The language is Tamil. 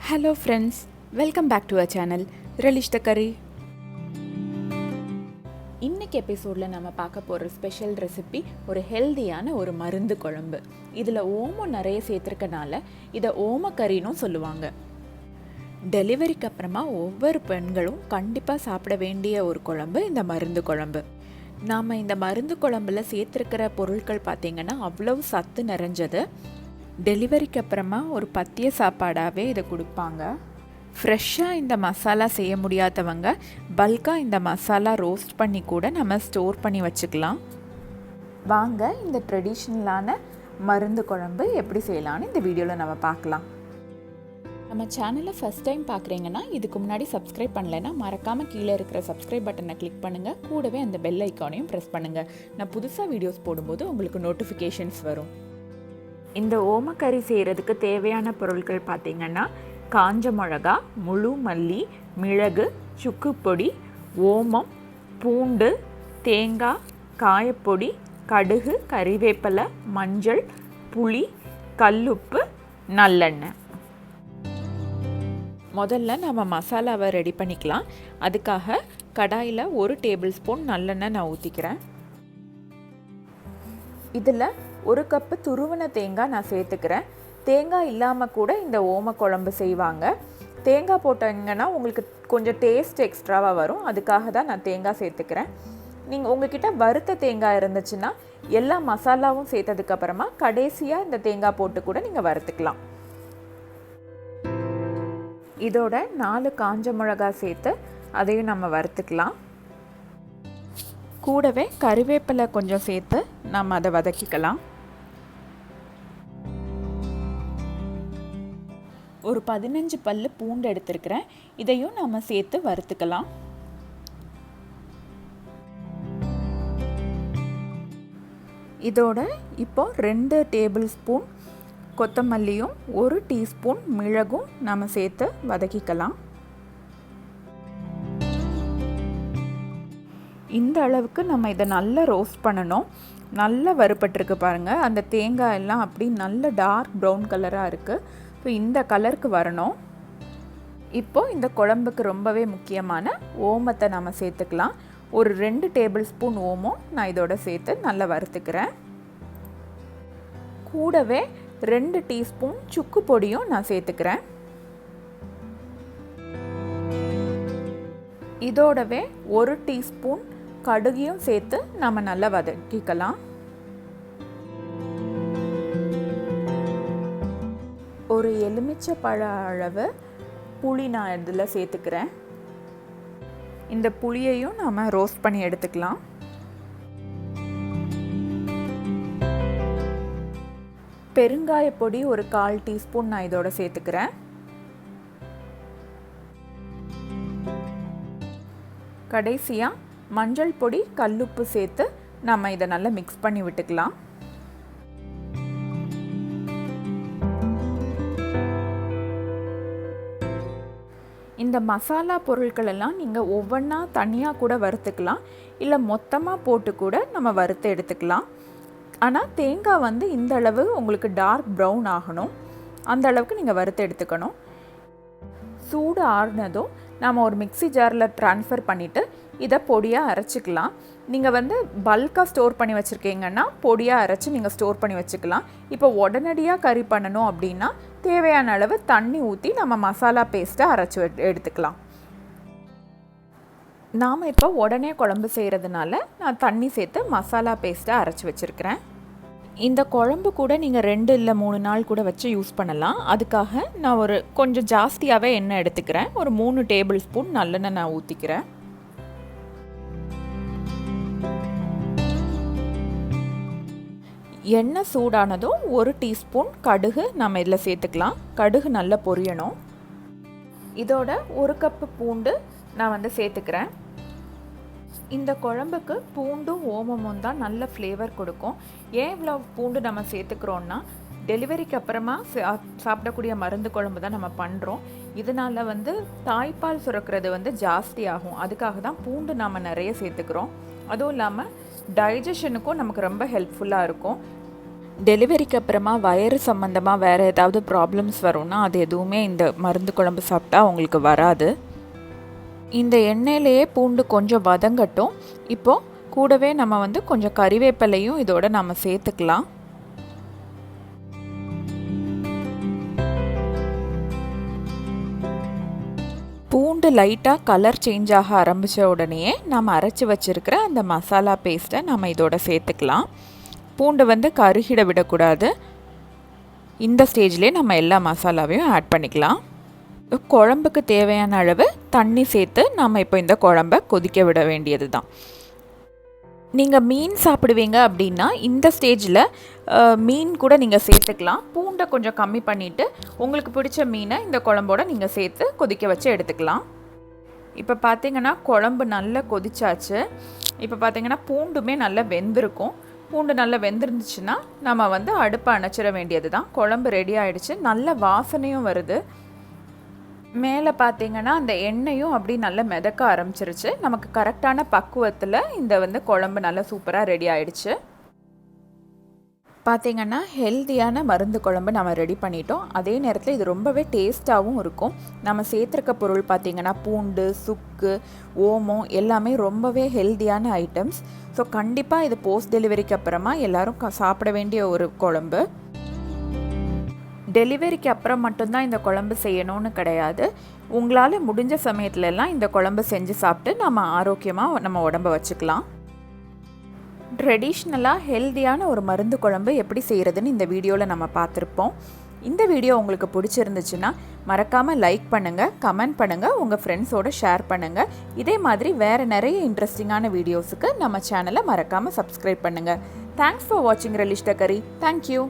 Hello friends, welcome back to our channel Relish the Curry. இன்னைக்கு எபிசோடில் நம்ம பார்க்க போகிற ஸ்பெஷல் ரெசிபி ஒரு ஹெல்தியான ஒரு மருந்து குழம்பு. இதில் ஓமம் நிறைய சேர்த்துருக்கனால இதை ஓம கறினும் சொல்லுவாங்க. டெலிவரிக்கு அப்புறமா ஒவ்வொரு பெண்களும் கண்டிப்பாக சாப்பிட வேண்டிய ஒரு குழம்பு இந்த மருந்து குழம்பு. நாம் இந்த மருந்து குழம்புல சேர்த்துருக்கிற பொருட்கள் பார்த்திங்கன்னா அவ்வளவு சத்து நிறைஞ்சது. டெலிவரிக்கு அப்புறமா ஒரு பத்திய சாப்பாடாகவே இதை கொடுப்பாங்க. ஃப்ரெஷ்ஷாக இந்த மசாலா செய்ய முடியாதவங்க பல்காக இந்த மசாலா ரோஸ்ட் பண்ணி கூட நம்ம ஸ்டோர் பண்ணி வச்சுக்கலாம். வாங்க இந்த ட்ரெடிஷ்னலான மருந்து குழம்பு எப்படி செய்யலான்னு இந்த வீடியோவில் நம்ம பார்க்கலாம். நம்ம சேனலை ஃபஸ்ட் டைம் பார்க்குறீங்கன்னா இதுக்கு முன்னாடி சப்ஸ்கிரைப் பண்ணலைன்னா மறக்காமல் கீழே இருக்கிற சப்ஸ்கிரைப் பட்டனை கிளிக் பண்ணுங்கள். கூடவே அந்த பெல் ஐக்கானையும் ப்ரெஸ் பண்ணுங்கள். நான் புதுசாக வீடியோஸ் போடும்போது உங்களுக்கு நோட்டிஃபிகேஷன்ஸ் வரும். இந்த ஓமக்கறி செய்கிறதுக்கு தேவையான பொருட்கள் பார்த்திங்கன்னா காஞ்ச மிளகா, முழு மல்லி, மிளகு, சுக்குப்பொடி, ஓமம், பூண்டு, தேங்காய், காயப்பொடி, கடுகு, கறிவேப்பிலை, மஞ்சள், புளி, கல்லுப்பு, நல்லெண்ணெய். முதல்ல நம்ம மசாலாவை ரெடி பண்ணிக்கலாம். அதுக்காக கடாயில் 1 டேபிள் ஸ்பூன் நல்லெண்ணெய் நான் ஊற்றிக்கிறேன். இதில் 1 கப்பு துருவன தேங்காய் நான் சேர்த்துக்கிறேன். தேங்காய் இல்லாமல் கூட இந்த ஓம குழம்பு செய்வாங்க. தேங்காய் போட்டிங்கன்னா உங்களுக்கு கொஞ்சம் டேஸ்ட் எக்ஸ்ட்ராவாக வரும். அதுக்காக தான் நான் தேங்காய் சேர்த்துக்கிறேன். நீங்கள் உங்ககிட்ட வறுத்த தேங்காய் இருந்துச்சுன்னா எல்லா மசாலாவும் சேர்த்ததுக்கப்புறமா கடைசியாக இந்த தேங்காய் போட்டு கூட நீங்கள் வறுத்துக்கலாம். இதோட 4 காஞ்ச மிளகாய் சேர்த்து அதையும் நம்ம வறுத்துக்கலாம். கூடவே கறிவேப்பிலை கொஞ்சம் சேர்த்து நம்ம அதை வதக்கிக்கலாம். ஒரு 15 பல்லு பூண்டு எடுத்துருக்கிறேன். இதையும் நம்ம சேர்த்து வறுத்துக்கலாம். இதோட இப்போ 2 டேபிள் ஸ்பூன் கொத்தமல்லியும் 1 டீஸ்பூன் மிளகும் நம்ம சேர்த்து வதக்கிக்கலாம். இந்த அளவுக்கு நம்ம இதை நல்லா ரோஸ்ட் பண்ணணும். நல்லா வறுபட்டிருக்கு பாருங்கள். அந்த தேங்காய் எல்லாம் அப்படி நல்ல டார்க் ப்ரௌன் கலராக இருக்குது. ஸோ இந்த கலருக்கு வரணும். இப்போது இந்த குழம்புக்கு ரொம்பவே முக்கியமான ஓமத்தை நம்ம சேர்த்துக்கலாம். ஒரு 2 டேபிள் ஸ்பூன் ஓமம் நான் இதோட சேர்த்து நல்லா வறுத்துக்கிறேன். கூடவே 2 டீஸ்பூன் சுக்கு பொடியும் நான் சேர்த்துக்கிறேன். இதோடவே 1 டீஸ்பூன் கடுகையும் சேர்த்து நம்ம நல்லா வதக்கிக்கலாம். ஒரு எலுமிச்சை பழ அளவு புளி நான் இதில் சேர்த்துக்கிறேன். இந்த புளியையும் நம்ம ரோஸ்ட் பண்ணி எடுத்துக்கலாம். பெருங்காய பொடி ஒரு 1/4 டீஸ்பூன் நான் இதோட சேர்த்துக்கிறேன். கடைசியாக மஞ்சள் பொடி, கல்லுப்பு சேர்த்து நம்ம இதை நல்லா மிக்ஸ் பண்ணி விட்டுக்கலாம். இந்த மசாலா பொருட்கள் எல்லாம் நீங்கள் ஒவ்வொன்றா தனியாக கூட வறுத்துக்கலாம், இல்லை மொத்தமாக போட்டு கூட நம்ம வறுத்து எடுத்துக்கலாம். ஆனால் தேங்காய் இந்த அளவு உங்களுக்கு டார்க் ப்ரௌன் ஆகணும். அந்த அளவுக்கு நீங்கள் வறுத்து எடுத்துக்கணும். சூடு ஆறுனதும் நம்ம ஒரு மிக்ஸி ஜாரில் ட்ரான்ஸ்ஃபர் பண்ணிவிட்டு இதை பொடியாக அரைச்சிக்கலாம். நீங்கள் பல்காக ஸ்டோர் பண்ணி வச்சுருக்கீங்கன்னா பொடியாக அரைச்சி நீங்கள் ஸ்டோர் பண்ணி வச்சுக்கலாம். இப்போ உடனடியாக கறி பண்ணணும் அப்படின்னா தேவையான அளவு தண்ணி ஊற்றி நம்ம மசாலா பேஸ்ட்டை அரைச்சி எடுத்துக்கலாம். நாம் இப்போ உடனே குழம்பு செய்கிறதுனால நான் தண்ணி சேர்த்து மசாலா பேஸ்ட்டை அரைச்சி வச்சுருக்கிறேன். இந்த குழம்பு கூட நீங்கள் 2 இல்லை 3 நாள் கூட வச்சு யூஸ் பண்ணலாம். அதுக்காக நான் ஒரு கொஞ்சம் ஜாஸ்தியாகவே எண்ணெய் எடுத்துக்கிறேன். ஒரு 3 டேபிள் ஸ்பூன் நல்லெண்ணெய் நான் ஊற்றிக்கிறேன். எண்ணெய் சூடானதும் 1 டீஸ்பூன் கடுகு நம்ம இதில் சேர்த்துக்கலாம். கடுகு நல்லா பொரியணும். இதோட 1 கப்பு பூண்டு நான் சேர்த்துக்கிறேன். இந்த குழம்புக்கு பூண்டும் ஓமமும் தான் நல்ல ஃப்ளேவர் கொடுக்கும். ஏன் இவ்வளோ பூண்டு நம்ம சேர்த்துக்கிறோன்னா டெலிவரிக்கு அப்புறமா சாப்பிடக்கூடிய மருந்து குழம்பு தான் நம்ம பண்ணுறோம். இதனால் தாய்ப்பால் சுரக்கிறது ஜாஸ்தி ஆகும். அதுக்காக தான் பூண்டு நாம் நிறைய சேர்த்துக்கிறோம். அதுவும் இல்லாமல் டைஜஷனுக்கும் நமக்கு ரொம்ப ஹெல்ப்ஃபுல்லாக இருக்கும். டெலிவரிக்கு அப்புறமா வயிறு சம்மந்தமாக வேறு ஏதாவது ப்ராப்ளம்ஸ் வரும்னா அது எதுவுமே இந்த மருந்து குழம்பு சாப்பிட்டா உங்களுக்கு வராது. இந்த எண்ணெயிலேயே பூண்டு கொஞ்சம் வதங்கட்டும். இப்போது கூடவே நம்ம கொஞ்சம் கறிவேப்பிலையும் இதோட நம்ம சேர்த்துக்கலாம். பூண்டு லைட்டாக கலர் சேஞ்ச் ஆக ஆரம்பித்த உடனேயே நம்ம அரைச்சி வச்சுருக்கிற அந்த மசாலா பேஸ்ட்டை நம்ம இதோட சேர்த்துக்கலாம். பூண்டு கருகிட விடக்கூடாது. இந்த ஸ்டேஜ்லேயே நம்ம எல்லா மசாலாவையும் ஆட் பண்ணிக்கலாம். குழம்புக்கு தேவையான அளவு தண்ணி சேர்த்து நம்ம இப்போ இந்த குழம்பை கொதிக்க விட வேண்டியது தான். நீங்கள் மீன் சாப்பிடுவீங்க அப்படின்னா இந்த ஸ்டேஜில் மீன் கூட நீங்கள் சேர்த்துக்கலாம். பூண்டை கொஞ்சம் கம்மி பண்ணிவிட்டு உங்களுக்கு பிடிச்ச மீனை இந்த குழம்போட நீங்கள் சேர்த்து கொதிக்க வச்சு எடுத்துக்கலாம். இப்போ பார்த்திங்கன்னா குழம்பு நல்லா கொதிச்சாச்சு. இப்போ பார்த்திங்கன்னா பூண்டுமே நல்லா வெந்திருக்கும். பூண்டு நல்லா வெந்திருந்துச்சுன்னா நம்ம அடுப்பை அணைச்சிட வேண்டியது தான். குழம்பு ரெடி ஆகிடுச்சு. நல்ல வாசனையும் வருது. மேலே பார்த்திங்கன்னா அந்த எண்ணெயும் அப்படி நல்லா மிதக்க ஆரம்பிச்சிருச்சு. நமக்கு கரெக்டான பக்குவத்தில் இந்த குழம்பு நல்லா சூப்பராக ரெடி ஆகிடுச்சு. பார்த்திங்கன்னா ஹெல்த்தியான மருந்து குழம்பு நம்ம ரெடி பண்ணிட்டோம். அதே நேரத்தில் இது ரொம்பவே டேஸ்ட்டாகவும் இருக்கும். நம்ம சேர்த்துருக்க பொருள் பார்த்திங்கன்னா பூண்டு, சுக்கு, ஓமம் எல்லாமே ரொம்பவே ஹெல்த்தியான ஐட்டம்ஸ். ஸோ கண்டிப்பாக இது போஸ்ட் டெலிவரிக்கு அப்புறமா எல்லோரும் சாப்பிட வேண்டிய ஒரு குழம்பு. டெலிவரிக்கு அப்புறம் மட்டும்தான் இந்த குழம்பு செய்யணும்னு கிடையாது. உங்களால் முடிஞ்ச சமயத்துலலாம் இந்த குழம்பு செஞ்சு சாப்பிட்டு நம்ம ஆரோக்கியமாக நம்ம உடம்பை வச்சுக்கலாம். ட்ரெடிஷ்னலாக ஹெல்த்தியான ஒரு மருந்து குழம்பு எப்படி செய்கிறதுன்னு இந்த வீடியோவில் நம்ம பார்த்துருப்போம். இந்த வீடியோ உங்களுக்கு பிடிச்சிருந்துச்சுன்னா மறக்காமல் லைக் பண்ணுங்கள், கமெண்ட் பண்ணுங்கள், உங்கள் ஃப்ரெண்ட்ஸோடு ஷேர் பண்ணுங்கள். இதே மாதிரி வேறு நிறைய இன்ட்ரெஸ்டிங்கான வீடியோஸுக்கு நம்ம சேனலை மறக்காமல் சப்ஸ்கிரைப் பண்ணுங்கள். தேங்க்ஸ் ஃபார் வாட்சிங் ரெலிஷ்ட கரி. தேங்க்யூ.